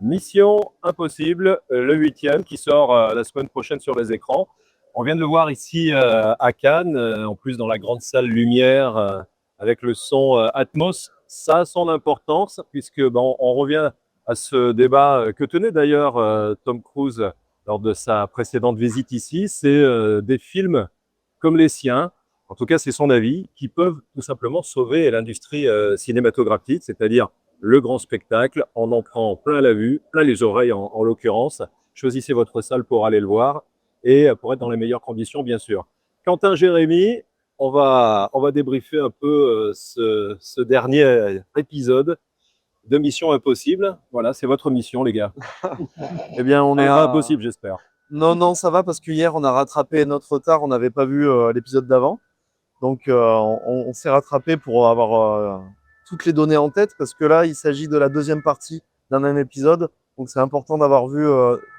Mission Impossible, le 8e, qui sort la semaine prochaine sur les écrans. On vient de le voir ici à Cannes, en plus dans la grande salle lumière, avec le son Atmos. Ça a son importance, puisque on revient à ce débat que tenait d'ailleurs Tom Cruise lors de sa précédente visite ici. C'est des films comme les siens, en tout cas c'est son avis, qui peuvent tout simplement sauver l'industrie cinématographique, c'est-à-dire le grand spectacle, on en prend plein la vue, plein les oreilles en l'occurrence. Choisissez votre salle pour aller le voir et pour être dans les meilleures conditions, bien sûr. Quentin, Jérémy, on va débriefer un peu ce dernier épisode de Mission Impossible. Voilà, c'est votre mission, les gars. Eh bien, on est impossible, j'espère. Non, ça va parce qu'hier, on a rattrapé notre retard. On n'avait pas vu l'épisode d'avant. Donc, on s'est rattrapé pour avoir toutes les données en tête parce que là, il s'agit de la deuxième partie d'un même épisode. Donc, c'est important d'avoir vu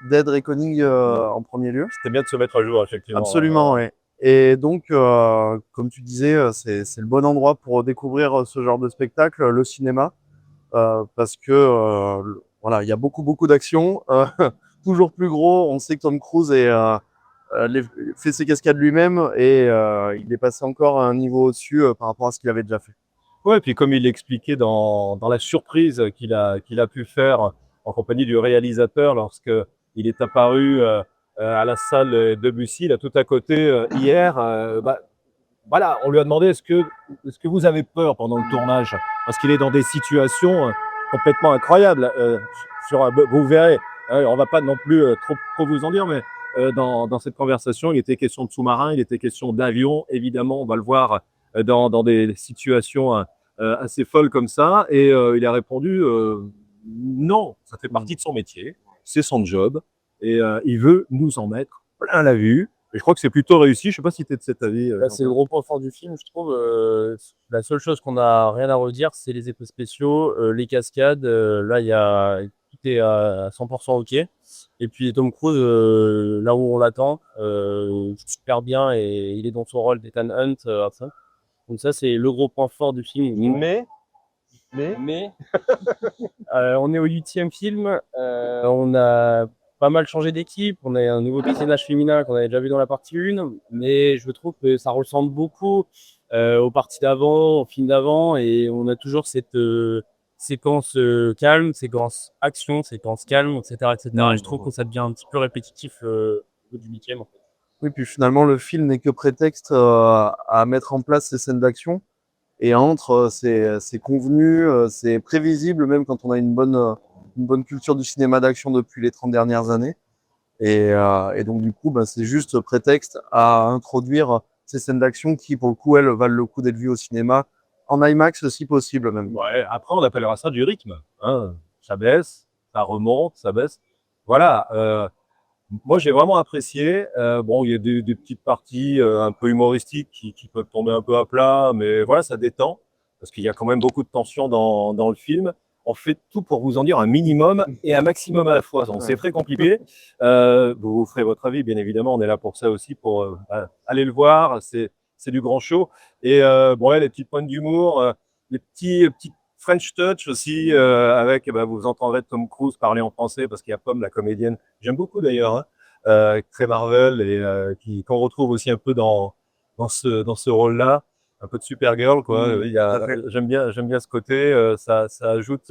Dead Reckoning en premier lieu. C'était bien de se mettre à jour, effectivement. Absolument, oui. Et donc, comme tu disais, c'est le bon endroit pour découvrir ce genre de spectacle, le cinéma, parce que voilà, il y a beaucoup d'action, toujours plus gros. On sait que Tom Cruise fait ses cascades lui-même et il est passé encore à un niveau au-dessus par rapport à ce qu'il avait déjà fait. Ouais, puis comme il l'expliquait dans la surprise qu'il a pu faire en compagnie du réalisateur lorsque il est apparu à la salle Debussy, là tout à côté hier, voilà, on lui a demandé est-ce que vous avez peur pendant le tournage parce qu'il est dans des situations complètement incroyables. Vous verrez, on va pas non plus trop vous en dire, mais dans cette conversation, il était question de sous-marins, il était question d'avions, évidemment, on va le voir dans des situations assez folles comme ça, et il a répondu non, ça fait partie de son métier, c'est son job, et il veut nous en mettre plein la vue. Et je crois que c'est plutôt réussi. Je ne sais pas si tu es de cet avis. Là, c'est le gros point fort du film, je trouve. La seule chose qu'on n'a rien à redire, c'est les effets spéciaux, les cascades. Là, tout est à 100% OK. Et puis Tom Cruise, là où on l'attend, super bien et il est dans son rôle d'Ethan Hunt. Donc ça, c'est le gros point fort du film. Mais On est au 8e film. On a pas mal changé d'équipe. On a un nouveau personnage féminin qu'on avait déjà vu dans la partie 1. Mais je trouve que ça ressemble beaucoup aux parties d'avant, aux films d'avant. Et on a toujours cette séquence calme, séquence action, séquence calme, etc. Et je trouve que ça devient un petit peu répétitif au bout du 8e. Oui, puis finalement, le film n'est que prétexte à mettre en place ces scènes d'action. Et entre, c'est convenu, c'est prévisible, même quand on a une bonne culture du cinéma d'action depuis les 30 dernières années. Et donc, du coup, c'est juste prétexte à introduire ces scènes d'action qui, pour le coup, elles valent le coup d'être vues au cinéma, en IMAX si possible même. ouais, après, on appellera ça du rythme. Hein. Ça baisse, ça remonte, ça baisse. Voilà. Moi, j'ai vraiment apprécié. Bon, il y a des petites parties un peu humoristiques qui peuvent tomber un peu à plat, mais voilà, ça détend parce qu'il y a quand même beaucoup de tension dans le film. On fait tout pour vous en dire un minimum et un maximum à la fois. Donc, c'est très compliqué. Vous ferez votre avis, bien évidemment. On est là pour ça aussi, pour aller le voir. C'est du grand show. Et bon, ouais, les petites pointes d'humour, les petits French touch aussi, avec, vous entendrez Tom Cruise parler en français parce qu'il y a Pomme, la comédienne. J'aime beaucoup d'ailleurs, hein, très Marvel et qu'on retrouve aussi un peu dans ce rôle-là, un peu de Supergirl, quoi. J'aime bien ce côté. Ça ajoute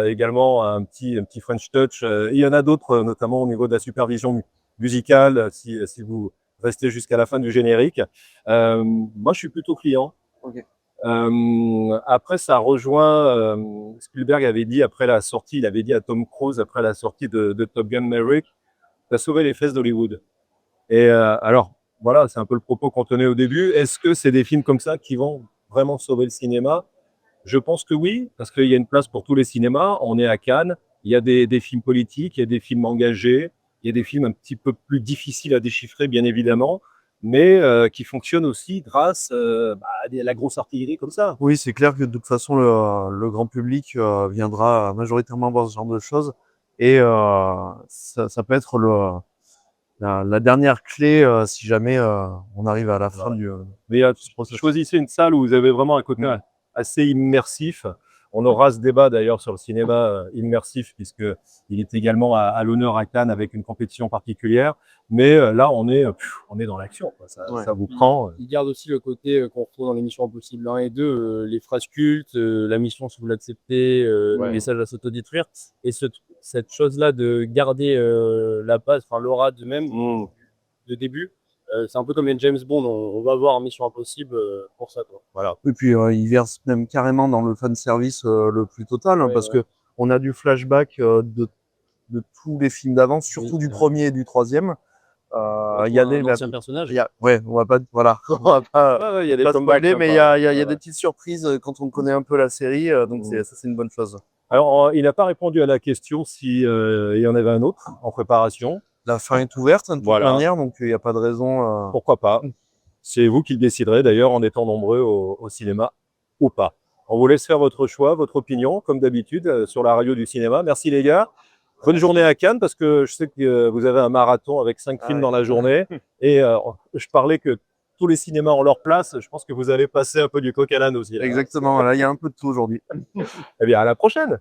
également un petit French touch. Il y en a d'autres, notamment au niveau de la supervision musicale, si vous restez jusqu'à la fin du générique. Moi, je suis plutôt client. Okay. Après, ça rejoint Spielberg avait dit après la sortie, il avait dit à Tom Cruise après la sortie de Top Gun Maverick, t'as sauvé les fesses d'Hollywood. Et alors, voilà, c'est un peu le propos qu'on tenait au début. Est-ce que c'est des films comme ça qui vont vraiment sauver le cinéma? Je pense que oui, parce qu'il y a une place pour tous les cinémas. On est à Cannes, il y a des films politiques, il y a des films engagés, il y a des films un petit peu plus difficiles à déchiffrer, bien évidemment, mais qui fonctionnent aussi grâce à la grosse artillerie comme ça. Oui, c'est clair que de toute façon, le grand public viendra majoritairement voir ce genre de choses. Et ça peut être la dernière clé si jamais on arrive à la fin du Mais choisissez une salle où vous avez vraiment un côté assez immersif. On aura ce débat d'ailleurs sur le cinéma immersif, puisque il est également à l'honneur à Cannes avec une compétition particulière. Mais là, on est dans l'action, quoi. Ouais. Ça vous prend. Il garde aussi le côté qu'on retrouve dans les Missions Impossibles 1 et 2, les phrases cultes, la mission si vous l'acceptez, Ouais. le message à s'autodétruire. Et cette chose-là de garder la base, enfin l'aura de même de début, c'est un peu comme les James Bond, on va voir Mission Impossible pour ça, quoi. Voilà. Et puis il verse même carrément dans le fan service le plus total, hein, Ouais, parce ouais. que on a du flashback de tous les films d'avant, surtout Oui, du c'est vrai. premier et du troisième. Il y a des anciens personnages. ouais, on va pas voilà, on va pas Ouais, il y a des pas comebacks spoiler, mais sympas. il y a Ouais, des petites surprises quand on connaît un peu la série, donc ça c'est une bonne chose. Alors, il n'a pas répondu à la question si il y en avait un autre en préparation. La fin est ouverte, de toute Voilà. manière, donc il n'y a pas de raison. Pourquoi pas? C'est vous qui le déciderez d'ailleurs en étant nombreux au cinéma ou pas. On vous laisse faire votre choix, votre opinion, comme d'habitude, sur la radio du cinéma. Merci les gars. Bonne journée à Cannes, parce que je sais que vous avez un marathon avec 5 films ouais. dans la journée. Et je parlais que tous les cinémas ont leur place. Je pense que vous allez passer un peu du coq à l'âne aussi, là. Exactement, là il y a un peu de tout aujourd'hui. Eh bien, à la prochaine.